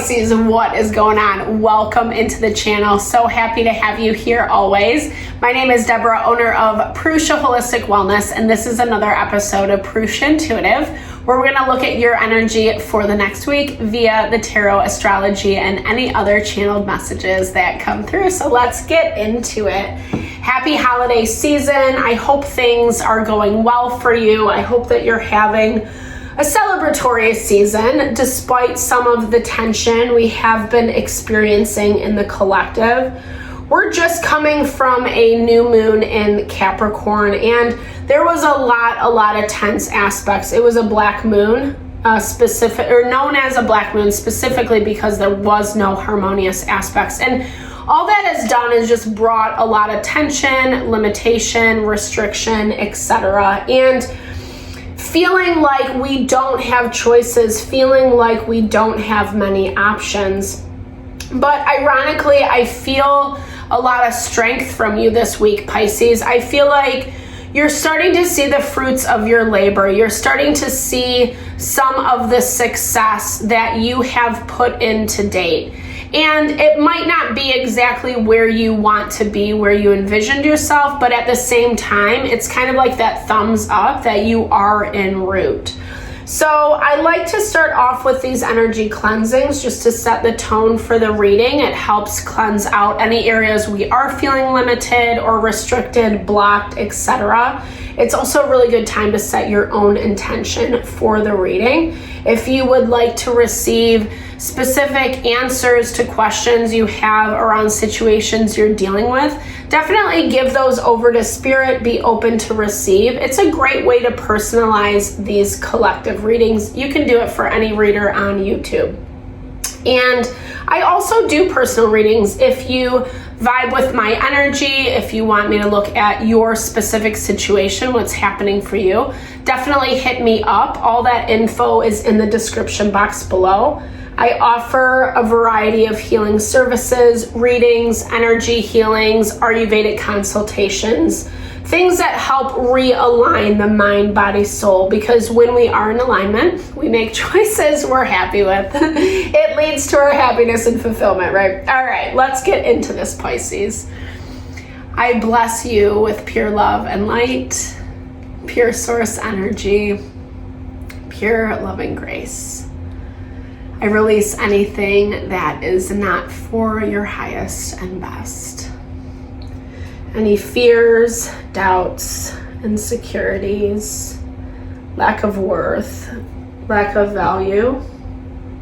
Pisces, what is going on? Welcome into the channel. So happy to have you here always. My name is Deborah, owner of Purusha Holistic Wellness, and this is another episode of Purusha Intuitive, where we're going to look at your energy for the next week via the tarot, astrology, and any other channeled messages that come through. So let's get into it. Happy holiday season. I hope things are going well for you. I hope that you're having a celebratory season despite some of the tension we have been experiencing in the collective. We're just coming from a new moon in Capricorn, and there was a lot of tense aspects. It was a black moon, known as a black moon specifically because there was no harmonious aspects. And all that has done is just brought a lot of tension, limitation, restriction, etc. And feeling like we don't have choices, feeling like we don't have many options. But ironically, I feel a lot of strength from you this week, Pisces. I feel like you're starting to see the fruits of your labor. You're starting to see some of the success that you have put in to date. And it might not be exactly where you want to be, where you envisioned yourself, but at the same time, it's kind of like that thumbs up that you are en route. So I like to start off with these energy cleansings just to set the tone for the reading. It helps cleanse out any areas we are feeling limited or restricted, blocked, etc. It's also a really good time to set your own intention for the reading. If you would like to receive specific answers to questions you have around situations you're dealing with, definitely give those over to Spirit. Be open to receive. It's a great way to personalize these collective readings. You can do it for any reader on YouTube. And I also do personal readings if you vibe with my energy, if you want me to look at your specific situation, what's happening for you, definitely hit me up. All that info is in the description box below. I offer a variety of healing services, readings, energy healings, Ayurvedic consultations, things that help realign the mind, body, soul, because when we are in alignment, we make choices we're happy with. It leads to our happiness and fulfillment, right? All right, let's get into this, Pisces. I bless you with pure love and light, pure source energy, pure loving grace. I release anything that is not for your highest and best. Any fears, doubts, insecurities, lack of worth, lack of value,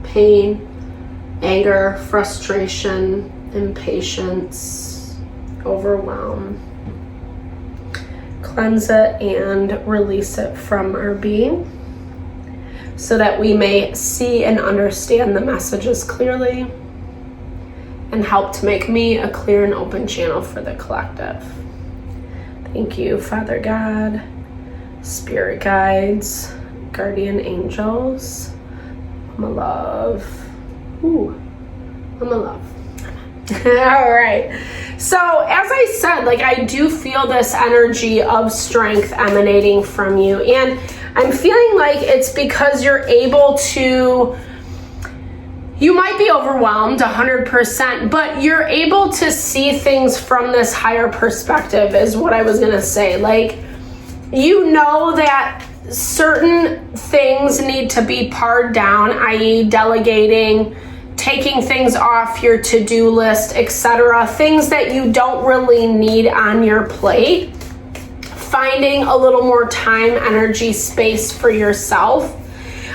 pain, anger, frustration, impatience, overwhelm. Cleanse it and release it from our being so that we may see and understand the messages clearly and help to make me a clear and open channel for the collective. Thank you, Father God, spirit guides, guardian angels, Mama Love. Ooh, Mama Love. All right. So as I said, I do feel this energy of strength emanating from you. And I'm feeling like it's because you're able to, you might be overwhelmed 100%, but you're able to see things from this higher perspective is what I was going to say. You know that certain things need to be pared down, i.e. delegating, taking things off your to-do list, etc. Things that you don't really need on your plate. Finding a little more time, energy, space for yourself.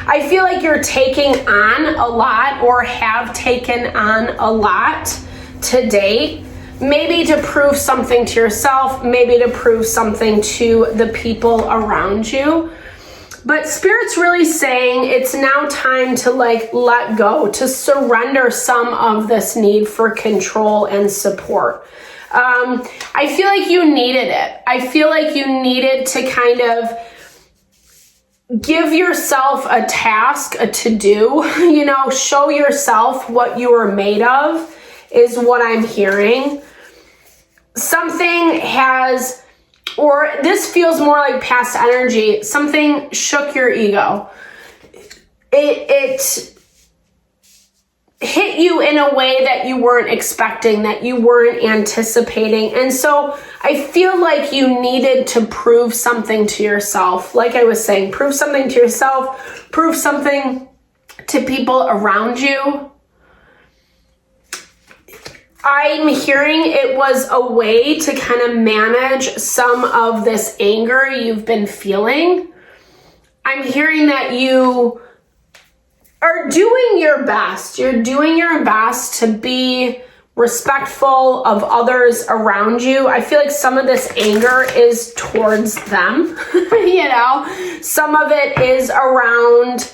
I feel like you're taking on a lot or have taken on a lot to date. Maybe to prove something to yourself, maybe to prove something to the people around you. But Spirit's really saying it's now time to let go, to surrender some of this need for control and support. I feel like you needed it. I feel like you needed to kind of give yourself a task, a to-do, show yourself what you are made of is what I'm hearing. Something has, or this feels more like past energy, something shook your ego. hit you in a way that you weren't expecting, that you weren't anticipating. And so I feel like you needed to prove something to yourself. Like I was saying, prove something to yourself, prove something to people around you. I'm hearing it was a way to kind of manage some of this anger you've been feeling. I'm hearing that you are doing your best. You're doing your best to be respectful of others around you. I feel like some of this anger is towards them, Some of it is around,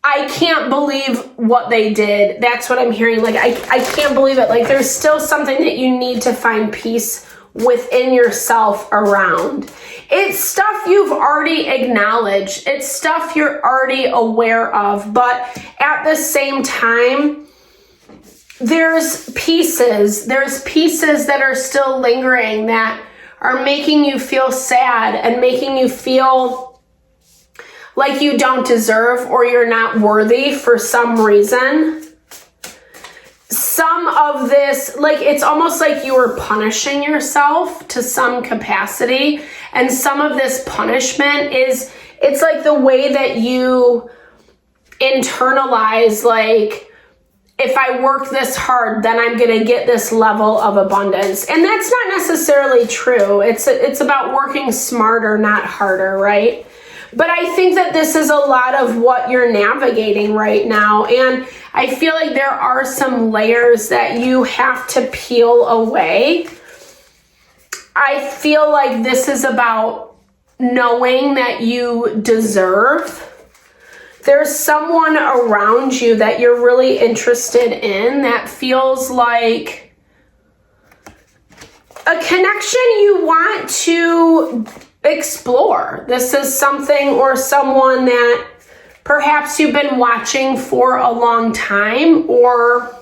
I can't believe what they did. That's what I'm hearing. Like, I can't believe it. Like, there's still something that you need to find peace within yourself around. It's stuff you've already acknowledged. It's stuff you're already aware of. But at the same time, there's pieces that are still lingering that are making you feel sad and making you feel like you don't deserve or you're not worthy for some reason. Some of this, like, it's almost like you were punishing yourself to some capacity. And some of this punishment it's like the way that you internalize, like, if I work this hard, then I'm going to get this level of abundance. And that's not necessarily true. It's about working smarter, not harder, right? But I think that this is a lot of what you're navigating right now. And I feel like there are some layers that you have to peel away. I feel like this is about knowing that you deserve. There's someone around you that you're really interested in that feels like a connection you want to explore. This is something or someone that perhaps you've been watching for a long time, or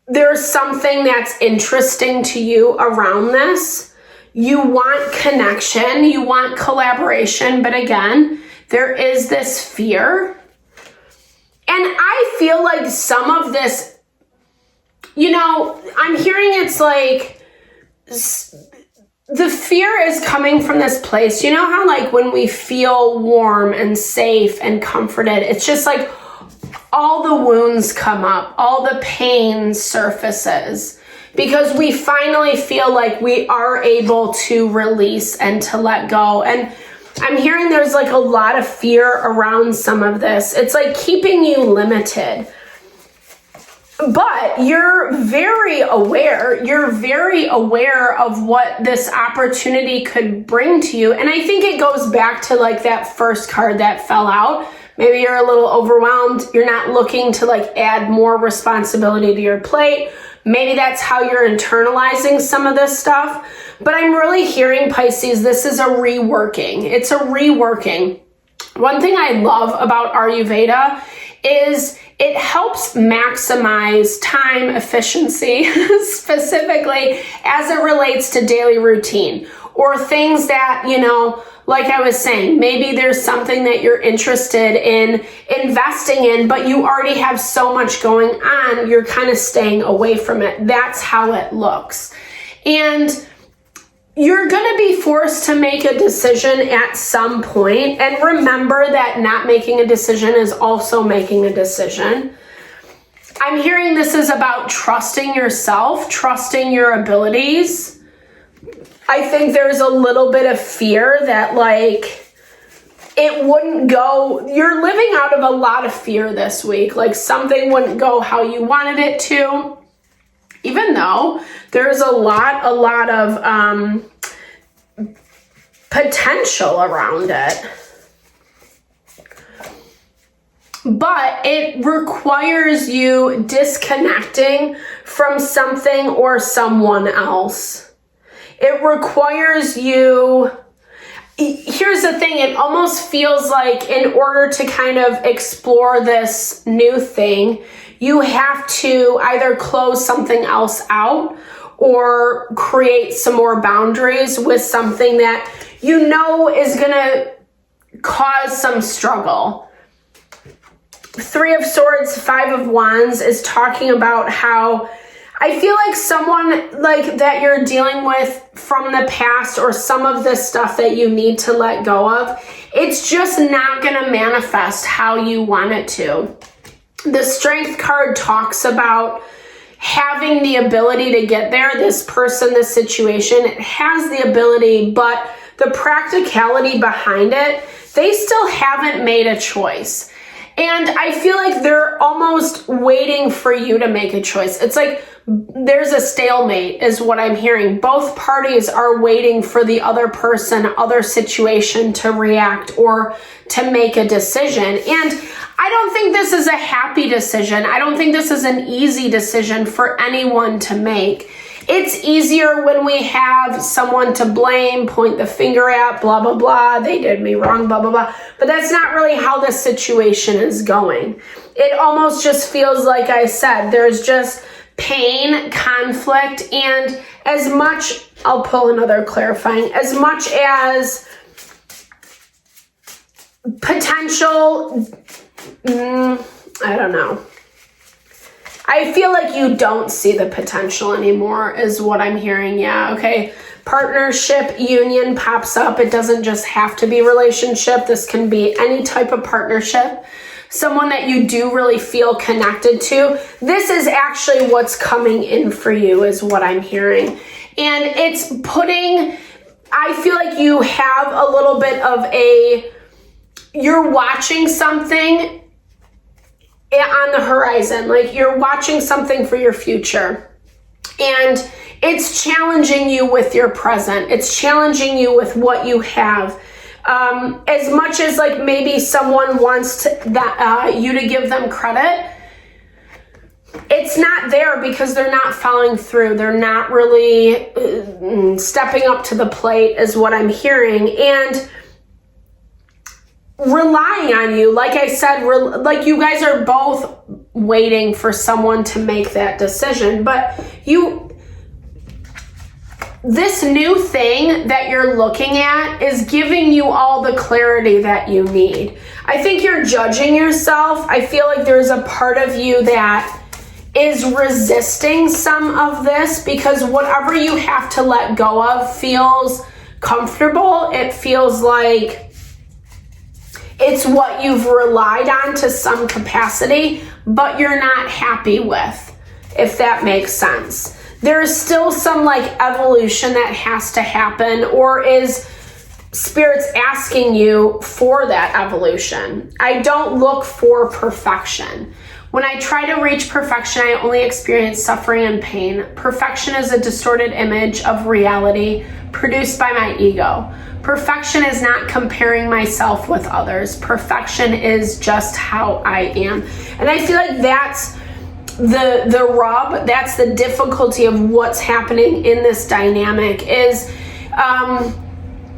there's something that's interesting to you around this. You want connection, you want collaboration, but again, there is this fear. And I feel like some of this, I'm hearing it's like the fear is coming from this place. You know how, like, when we feel warm and safe and comforted, it's just like all the wounds come up, all the pain surfaces, because we finally feel like we are able to release and to let go. And I'm hearing there's like a lot of fear around some of this. It's like keeping you limited. But you're very aware. You're very aware of what this opportunity could bring to you. And I think it goes back to like that first card that fell out. Maybe you're a little overwhelmed. You're not looking to like add more responsibility to your plate. Maybe that's how you're internalizing some of this stuff. But I'm really hearing, Pisces, this is a reworking. It's a reworking. One thing I love about Ayurveda is it helps maximize time efficiency, specifically as it relates to daily routine or things that, like I was saying, maybe there's something that you're interested in investing in, but you already have so much going on, you're kind of staying away from it. That's how it looks. And you're going to be forced to make a decision at some point. And remember that not making a decision is also making a decision. I'm hearing this is about trusting yourself, trusting your abilities. I think there's a little bit of fear that like it wouldn't go. You're living out of a lot of fear this week. Like something wouldn't go how you wanted it to. Even though there's a lot of potential around it. But it requires you disconnecting from something or someone else. It requires you. Here's the thing, it almost feels like in order to kind of explore this new thing, you have to either close something else out or create some more boundaries with something that you know is going to cause some struggle. Three of Swords, Five of Wands is talking about how I feel like someone like that you're dealing with from the past, or some of this stuff that you need to let go of, it's just not going to manifest how you want it to. The Strength card talks about having the ability to get there. This person, this situation, it has the ability, but the practicality behind it, they still haven't made a choice. And I feel like they're almost waiting for you to make a choice. It's like there's a stalemate is what I'm hearing. Both parties are waiting for the other person, other situation to react or to make a decision. And I don't think this is a happy decision. I don't think this is an easy decision for anyone to make. It's easier when we have someone to blame, point the finger at, blah, blah, blah. They did me wrong, blah, blah, blah. But that's not really how the situation is going. It almost just feels like I said, there's just pain, conflict, and as much, I'll pull another clarifying, as much as potential, I don't know. I feel like you don't see the potential anymore is what I'm hearing. Yeah, okay. Partnership, union pops up. It doesn't just have to be relationship. This can be any type of partnership. Someone that you do really feel connected to. This is actually what's coming in for you is what I'm hearing. And it's putting, I feel like you have a little bit of you're watching something on the horizon, like you're watching something for your future, and it's challenging you with your present. It's challenging you with what you have. As much as like maybe someone wants you to give them credit, it's not there because they're not following through. They're not really stepping up to the plate is what I'm hearing. And relying on you, like I said, like you guys are both waiting for someone to make that decision, but this new thing that you're looking at is giving you all the clarity that you need. I think you're judging yourself. I feel like there's a part of you that is resisting some of this because whatever you have to let go of feels comfortable. It feels like it's what you've relied on to some capacity, but you're not happy with, if that makes sense. There's still some like evolution that has to happen, or is Spirit's asking you for that evolution. I don't look for perfection. When I try to reach perfection, I only experience suffering and pain. Perfection is a distorted image of reality produced by my ego. Perfection is not comparing myself with others. Perfection is just how I am. And I feel like that's the rub, that's the difficulty of what's happening in this dynamic is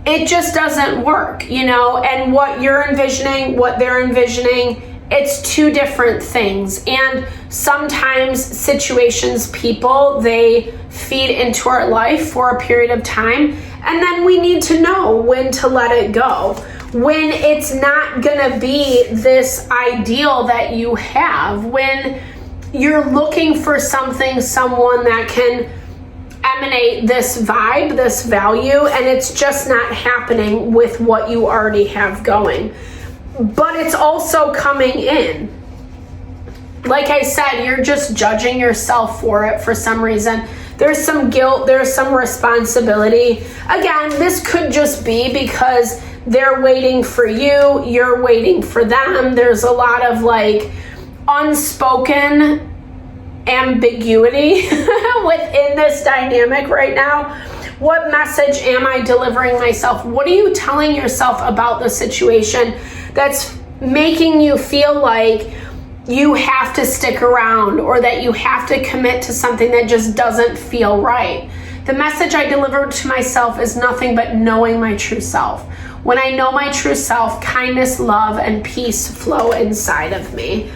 it just doesn't work, you know, and what you're envisioning, what they're envisioning, it's two different things. And sometimes situations, people, they feed into our life for a period of time. And then we need to know when to let it go. When it's not gonna be this ideal that you have. When you're looking for something, someone that can emanate this vibe, this value, and it's just not happening with what you already have going. But it's also coming in. Like I said, you're just judging yourself for it for some reason. There's some guilt, there's some responsibility. Again, this could just be because they're waiting for you, you're waiting for them. There's a lot of like unspoken ambiguity within this dynamic right now. What message am I delivering myself? What are you telling yourself about the situation that's making you feel like you have to stick around or that you have to commit to something that just doesn't feel right? The message I deliver to myself is nothing but knowing my true self. When I know my true self, kindness, love, and peace flow inside of me.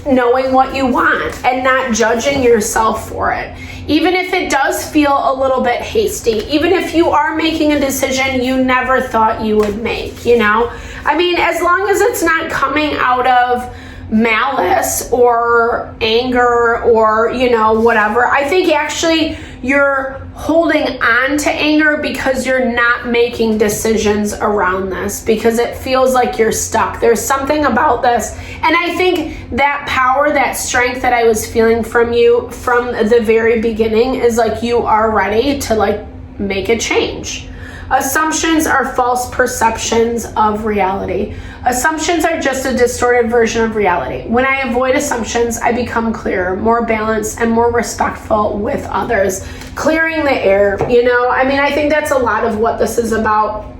Knowing what you want and not judging yourself for it. Even if it does feel a little bit hasty, even if you are making a decision you never thought you would make, you know? I mean, as long as it's not coming out of malice or anger or, whatever. I think actually you're holding on to anger because you're not making decisions around this, because it feels like you're stuck. There's something about this. And I think that power, that strength that I was feeling from you from the very beginning is like you are ready to make a change. Assumptions are false perceptions of reality. Assumptions are just a distorted version of reality. When I avoid assumptions, I become clearer, more balanced, and more respectful with others. Clearing the air, I think that's a lot of what this is about,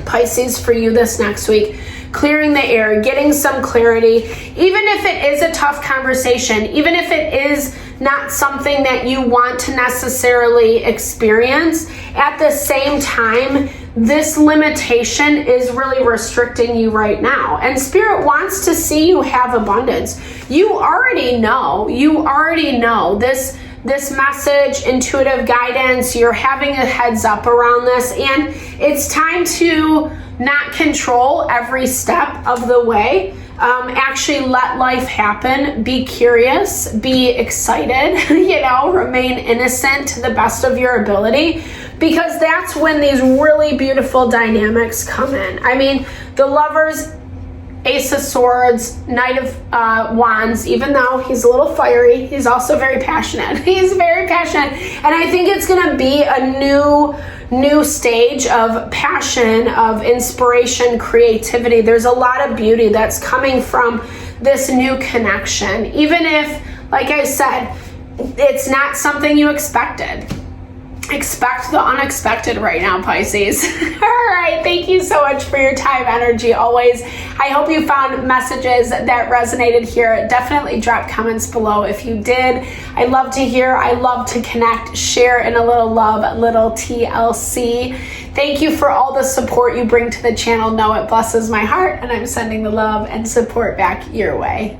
Pisces, for you this next week. Clearing the air, getting some clarity, even if it is a tough conversation, even if it is not something that you want to necessarily experience. At the same time, this limitation is really restricting you right now. And Spirit wants to see you have abundance. You already know this message, intuitive guidance. You're having a heads up around this, and it's time to not control every step of the way. Actually let life happen. Be curious, be excited, remain innocent to the best of your ability, because that's when these really beautiful dynamics come in. The Lovers, Ace of Swords, Knight of Wands, even though he's a little fiery, he's also very passionate. He's very passionate. And I think it's going to be a new stage of passion, of inspiration, creativity. There's a lot of beauty that's coming from this new connection. Even if, like I said, it's not something you expected. Expect the unexpected right now, Pisces. All right, thank you so much for your time, energy, always. I hope you found messages that resonated here. Definitely drop comments below if you did. I love to hear, I love to connect, share in a little love, little TLC. Thank you for all the support you bring to the channel. Know it blesses my heart, and I'm sending the love and support back your way.